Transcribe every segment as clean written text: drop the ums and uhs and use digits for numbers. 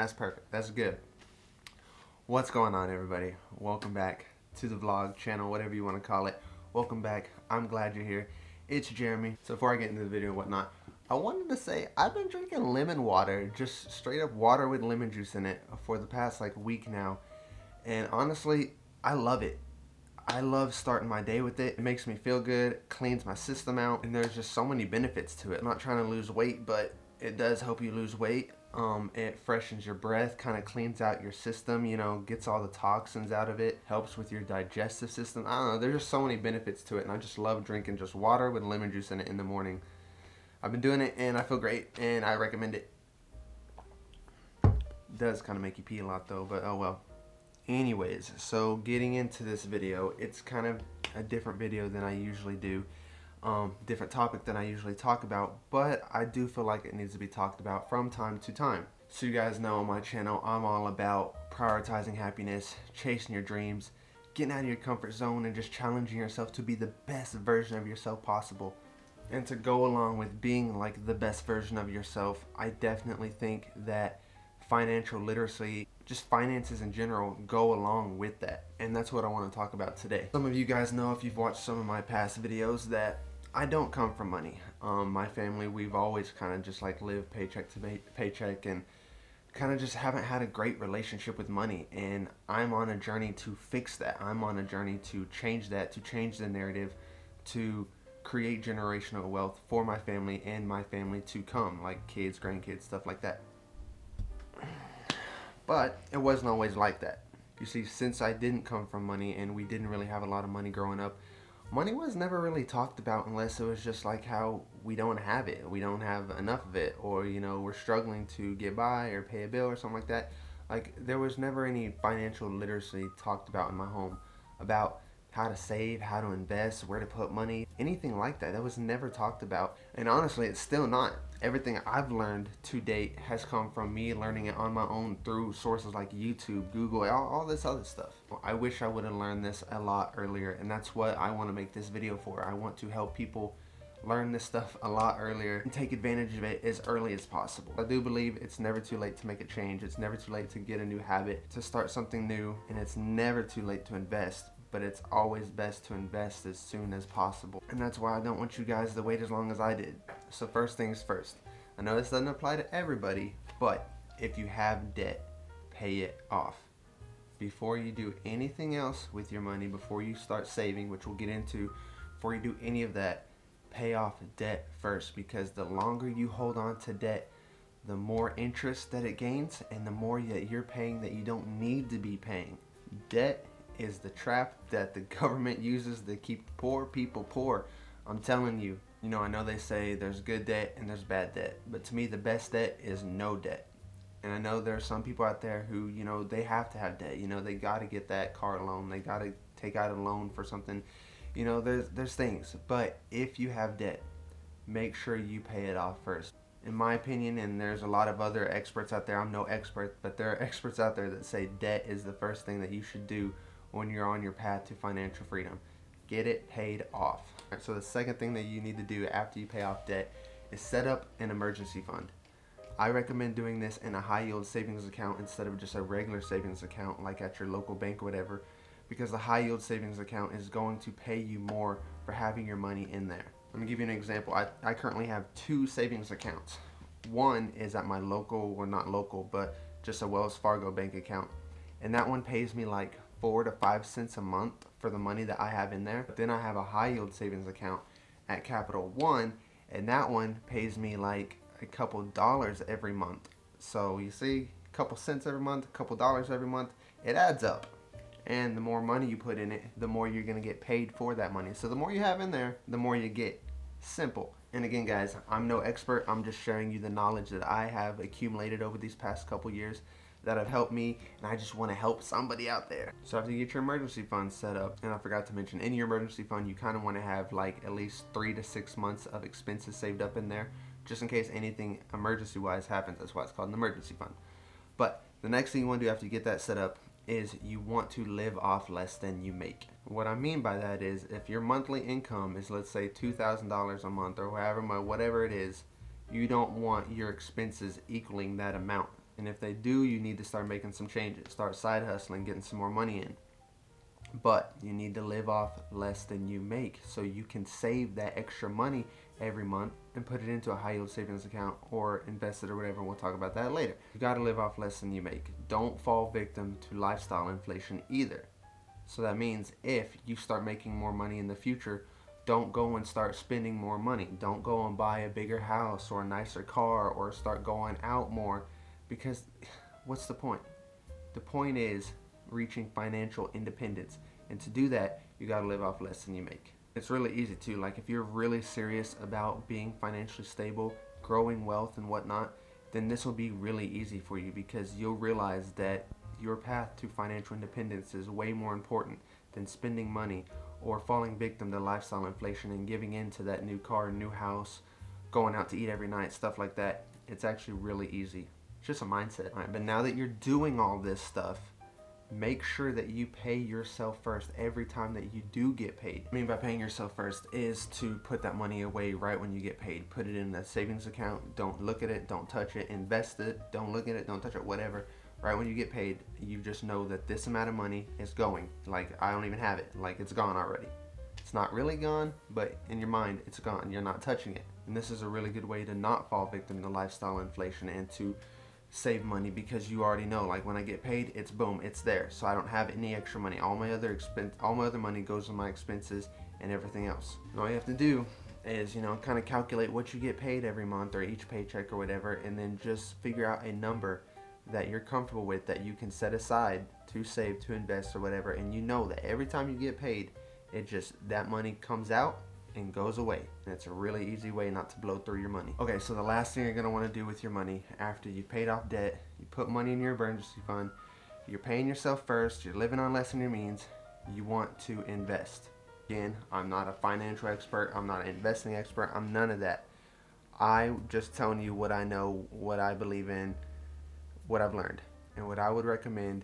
That's perfect. That's good. What's going on, everybody? Welcome back to the vlog channel, whatever you want to call it. Welcome back. I'm glad you're here. It's Jeremy. So before I get into the video and whatnot, I wanted to say I've been drinking lemon water, just straight up water with lemon juice in it for the past week now. And honestly, I love it. I love starting my day with it. It makes me feel good, cleans my system out, and there's just so many benefits to it. I'm not trying to lose weight, but it does help you lose weight. It freshens your breath, kind of cleans out your system, gets all the toxins out of it, helps with your digestive system. I don't know, there's just so many benefits to it, and I just love drinking just water with lemon juice in it in the morning. I've been doing it, and I feel great, and I recommend it. It does kind of make you pee a lot, though, but oh well. Anyways, so getting into this video, it's kind of a different video than I usually do. Different topic than I usually talk about, but I do feel like it needs to be talked about from time to time. So you guys know on my channel, I'm all about prioritizing happiness, chasing your dreams, getting out of your comfort zone, and just challenging yourself to be the best version of yourself possible. And to go along with being like the best version of yourself, I definitely think that financial literacy, just finances in general, go along with that. And that's what I want to talk about today. Some of you guys know, if you've watched some of my past videos, that I don't come from money. My family, we've always kind of just lived paycheck to paycheck and kind of just haven't had a great relationship with money. And I'm on a journey to fix that. I'm on a journey to change that, to change the narrative, to create generational wealth for my family and my family to come, like kids, grandkids, stuff like that. But it wasn't always like that. You see, since I didn't come from money and we didn't really have a lot of money growing up, money was never really talked about unless it was just like how we don't have it. We don't have enough of it, or, we're struggling to get by or pay a bill or something like that. There was never any financial literacy talked about in my home about how to save, how to invest, where to put money, anything like that. That was never talked about. And honestly, it's still not. Everything I've learned to date has come from me learning it on my own through sources like YouTube, Google, all this other stuff. I wish I would have learned this a lot earlier, and that's what I want to make this video for. I want to help people learn this stuff a lot earlier and take advantage of it as early as possible. I do believe it's never too late to make a change. It's never too late to get a new habit, to start something new, and it's never too late to invest. But it's always best to invest as soon as possible. And that's why I don't want you guys to wait as long as I did. So first things first. I know this doesn't apply to everybody, but if you have debt, pay it off. Before you do anything else with your money, before you start saving, which we'll get into, before you do any of that, pay off debt first, because the longer you hold on to debt, the more interest that it gains and the more that you're paying that you don't need to be paying. Debt is the trap that the government uses to keep poor people poor. I'm telling you, I know they say there's good debt and there's bad debt, but to me the best debt is no debt. And I know there are some people out there who, they have to have debt. They got to get that car loan, they got to take out a loan for something. There's things, but if you have debt, make sure you pay it off first. In my opinion, and there's a lot of other experts out there, I'm no expert, but there are experts out there that say debt is the first thing that you should do when you're on your path to financial freedom. Get it paid off. Right, so the second thing that you need to do after you pay off debt is set up an emergency fund. I recommend doing this in a high yield savings account instead of just a regular savings account like at your local bank or whatever, because the high yield savings account is going to pay you more for having your money in there. Let me give you an example. I currently have 2 savings accounts. One is at my local, or not local, but just a Wells Fargo bank account. And that one pays me 4 to 5 cents a month for the money that I have in there. But then I have a high yield savings account at Capital One, and that one pays me a couple dollars every month. So you see, a couple cents every month, a couple dollars every month, it adds up. And the more money you put in it, the more you're gonna get paid for that money. So the more you have in there, the more you get. Simple. And again, guys, I'm no expert. I'm just sharing you the knowledge that I have accumulated over these past couple years that have helped me, and I just want to help somebody out there. So after you get your emergency fund set up, and I forgot to mention, in your emergency fund you kind of want to have at least 3 to 6 months of expenses saved up in there, just in case anything emergency wise happens. That's why it's called an emergency fund. But the next thing you want to do after you get that set up is you want to live off less than you make. What I mean by that is, if your monthly income is, let's say, $2,000 a month, or whatever it is, you don't want your expenses equaling that amount. And if they do, you need to start making some changes. Start side hustling, getting some more money in. But you need to live off less than you make so you can save that extra money every month and put it into a high yield savings account or invest it or whatever. We'll talk about that later. You got to live off less than you make. Don't fall victim to lifestyle inflation either. So that means if you start making more money in the future, don't go and start spending more money. Don't go and buy a bigger house or a nicer car or start going out more, because what's the point? The point is reaching financial independence. And to do that, you got to live off less than you make. It's really easy too. Like if you're really serious about being financially stable, growing wealth and whatnot, then this will be really easy for you, because you'll realize that your path to financial independence is way more important than spending money or falling victim to lifestyle inflation and giving in to that new car, new house, going out to eat every night, stuff like that. It's actually really easy. It's just a mindset. All right, but now that you're doing all this stuff, make sure that you pay yourself first every time that you do get paid. I mean by paying yourself first is to put that money away right when you get paid. Put it in a savings account. Don't look at it. Don't touch it. Invest it. Don't look at it. Don't touch it. Whatever. Right when you get paid, you just know that this amount of money is going. Like, I don't even have it. Like, it's gone already. It's not really gone, but in your mind, it's gone. You're not touching it. And this is a really good way to not fall victim to lifestyle inflation and to save money, because you already know, like, when I get paid, it's boom, it's there. So I don't have any extra money. All my other money goes on my expenses and everything else. And all you have to do is, kind of calculate what you get paid every month or each paycheck or whatever, and then just figure out a number that you're comfortable with, that you can set aside to save, to invest or whatever. And you know that every time you get paid, that money comes out and goes away. And it's a really easy way not to blow through your money. Okay, so the last thing you're going to want to do with your money after you paid off debt, you put money in your emergency fund, you're paying yourself first, you're living on less than your means, you want to invest. Again, I'm not a financial expert, I'm not an investing expert, I'm none of that. I'm just telling you what I know, what I believe in, what I've learned. And what I would recommend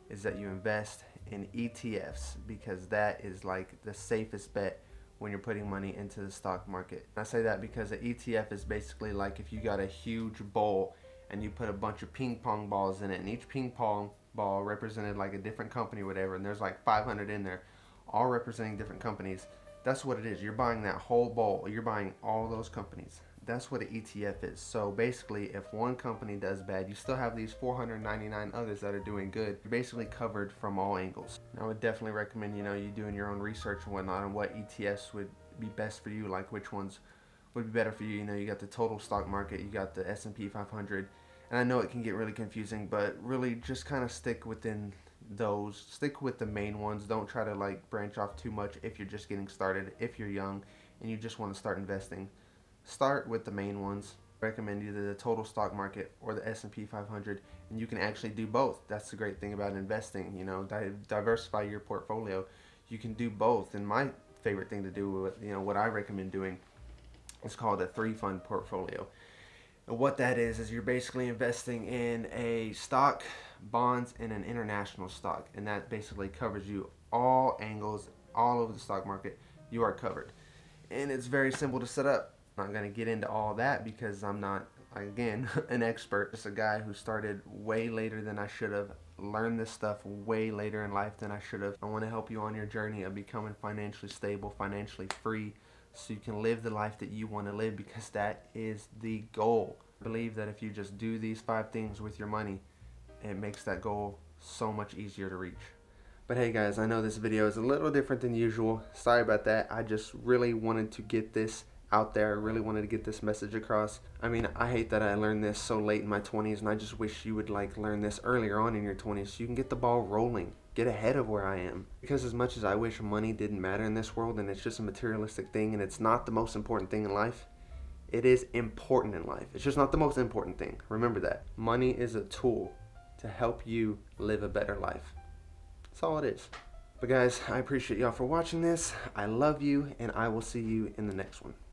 is that you invest in ETFs, because that is like the safest bet when you're putting money into the stock market. I say that because an ETF is basically like if you got a huge bowl and you put a bunch of ping pong balls in it, and each ping pong ball represented like a different company or whatever, and there's like 500 in there, all representing different companies. That's what it is. You're buying that whole bowl. You're buying all those companies. That's what an ETF is. So basically, if one company does bad, you still have these 499 others that are doing good. You're basically covered from all angles. I would definitely recommend, you doing your own research and whatnot on what ETFs would be best for you, like which ones would be better for you. You got the total stock market, you got the S&P 500, and I know it can get really confusing, but really just kind of stick within those. Stick with the main ones. Don't try to like branch off too much if you're just getting started, if you're young and you just want to start investing. Start with the main ones. I recommend either the total stock market or the S&P 500, and you can actually do both. That's the great thing about investing. Diversify your portfolio. You can do both. And my favorite thing to do, what I recommend doing, is called a 3-fund portfolio. And what that is you're basically investing in a stock, bonds, and an international stock, and that basically covers you all angles, all over the stock market. You are covered, and it's very simple to set up. I'm not going to get into all that because I'm not, again, an expert. Just a guy who started way later than I should have, learned this stuff way later in life than I should have. I want to help you on your journey of becoming financially stable, financially free, so you can live the life that you want to live, because that is the goal. I believe that if you just do these 5 things with your money, it makes that goal so much easier to reach. But hey guys, I know this video is a little different than usual. Sorry about that. I just really wanted to get this out there. I really wanted to get this message across. I mean, I hate that I learned this so late in my 20s, and I just wish you would learn this earlier on in your 20s so you can get the ball rolling, get ahead of where I am. Because as much as I wish money didn't matter in this world and it's just a materialistic thing and it's not the most important thing in life, it is important in life. It's just not the most important thing. Remember that. Money is a tool to help you live a better life. That's all it is. But guys, I appreciate y'all for watching this. I love you, and I will see you in the next one.